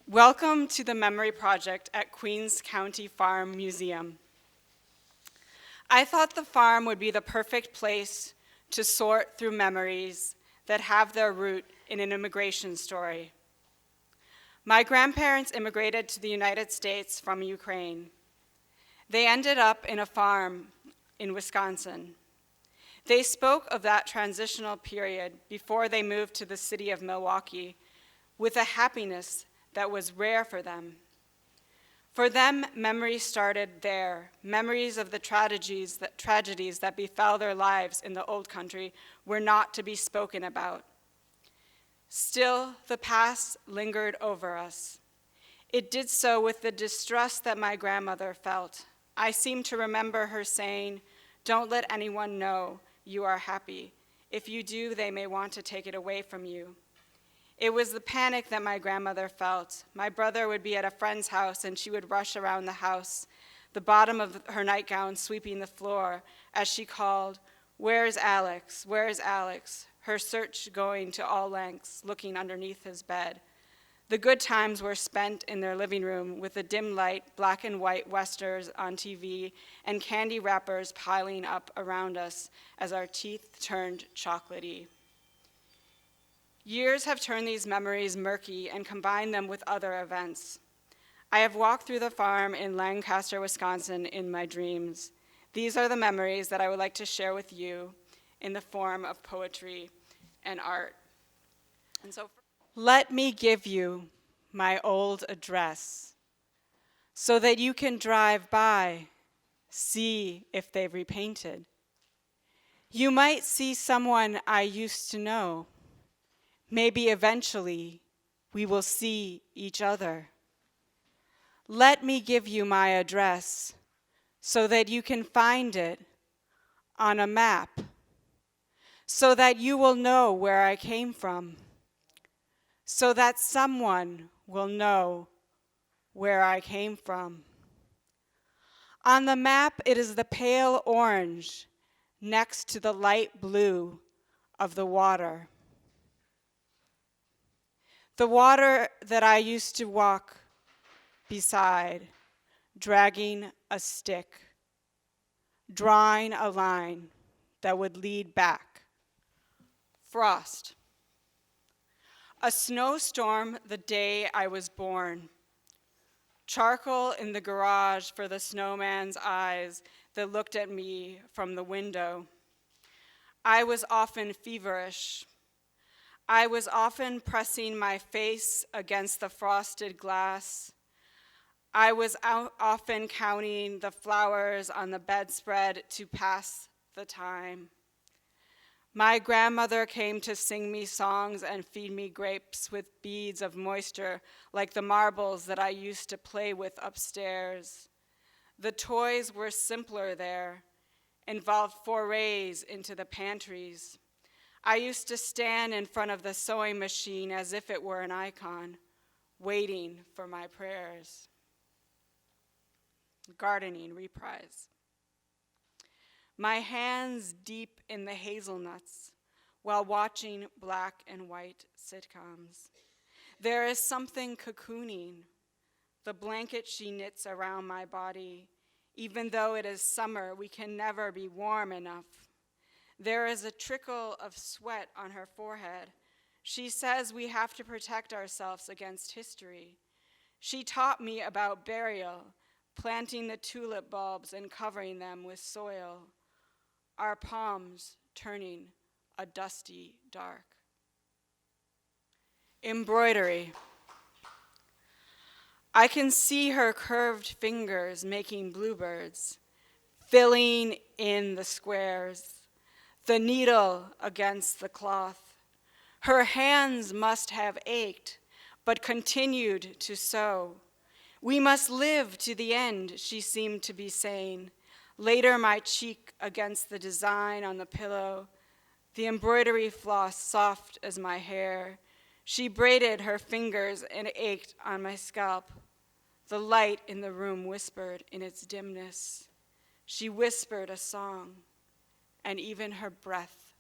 Welcome to the Memory Project at Queens County Farm Museum. I thought the farm would be the perfect place to sort through memories that have their root in an immigration story. My grandparents immigrated to the United States from Ukraine. They ended up in a farm in Wisconsin. They spoke of that transitional period before they moved to the city of Milwaukee with a happiness that was rare for them. For them, memories started there. Memories of the tragedies that befell their lives in the old country were not to be spoken about. Still, the past lingered over us. It did so with the distrust that my grandmother felt. I seem to remember her saying, "Don't let anyone know you are happy. If you do, they may want to take it away from you." It was the panic that my grandmother felt. My brother would be at a friend's house and she would rush around the house, the bottom of her nightgown sweeping the floor as she called, "Where's Alex? Where's Alex?" Her search going to all lengths, looking underneath his bed. The good times were spent in their living room with the dim light, black and white westerns on TV and candy wrappers piling up around us as our teeth turned chocolatey. Years have turned these memories murky and combined them with other events. I have walked through the farm in Lancaster, Wisconsin in my dreams. These are the memories that I would like to share with you in the form of poetry and art. And so, let me give you my old address so that you can drive by, see if they've repainted. You might see someone I used to know. Maybe eventually we will see each other. Let me give you my address so that you can find it on a map, so that you will know where I came from, so that someone will know where I came from. On the map, it is the pale orange next to the light blue of the water. The water that I used to walk beside, dragging a stick, drawing a line that would lead back. Frost. A snowstorm the day I was born. Charcoal in the garage for the snowman's eyes that looked at me from the window. I was often feverish. I was often pressing my face against the frosted glass. I was often counting the flowers on the bedspread to pass the time. My grandmother came to sing me songs and feed me grapes with beads of moisture like the marbles that I used to play with upstairs. The toys were simpler there, involved forays into the pantries. I used to stand in front of the sewing machine as if it were an icon, waiting for my prayers. Gardening reprise. My hands deep in the hazelnuts while watching black and white sitcoms. There is something cocooning, the blanket she knits around my body. Even though it is summer, we can never be warm enough. There is a trickle of sweat on her forehead. She says we have to protect ourselves against history. She taught me about burial, planting the tulip bulbs and covering them with soil, our palms turning a dusty dark. Embroidery. I can see her curved fingers making bluebirds, filling in the squares, the needle against the cloth. Her hands must have ached, but continued to sew. We must live to the end, she seemed to be saying. Later, my cheek against the design on the pillow, the embroidery floss soft as my hair. She braided her fingers and ached on my scalp. The light in the room whispered in its dimness. She whispered a song, and even her breath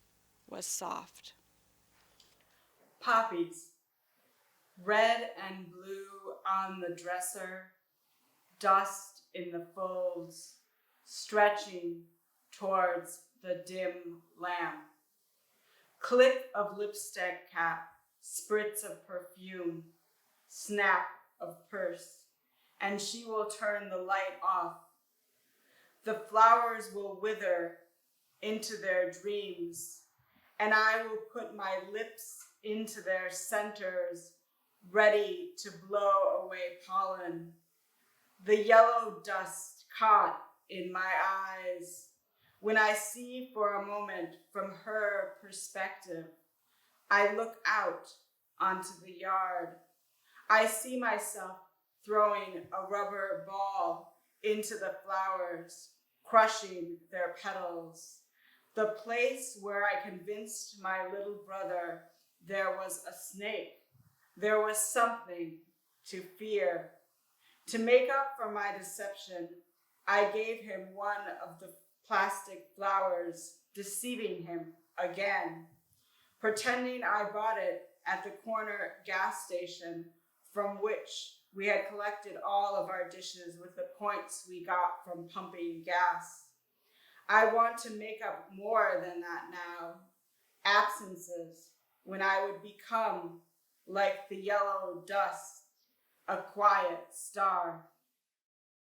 was soft. Poppies, red and blue on the dresser, dust in the folds, stretching towards the dim lamp. Click of lipstick cap, spritz of perfume, snap of purse, and she will turn the light off. The flowers will wither into their dreams, and I will put my lips into their centers, ready to blow away pollen. The yellow dust caught in my eyes. When I see for a moment from her perspective, I look out onto the yard. I see myself throwing a rubber ball into the flowers, crushing their petals. The place where I convinced my little brother there was a snake. There was something to fear. To make up for my deception, I gave him one of the plastic flowers, deceiving him again, pretending I bought it at the corner gas station from which we had collected all of our dishes with the points we got from pumping gas. I want to make up more than that now. Absences, when I would become like the yellow dust, a quiet star.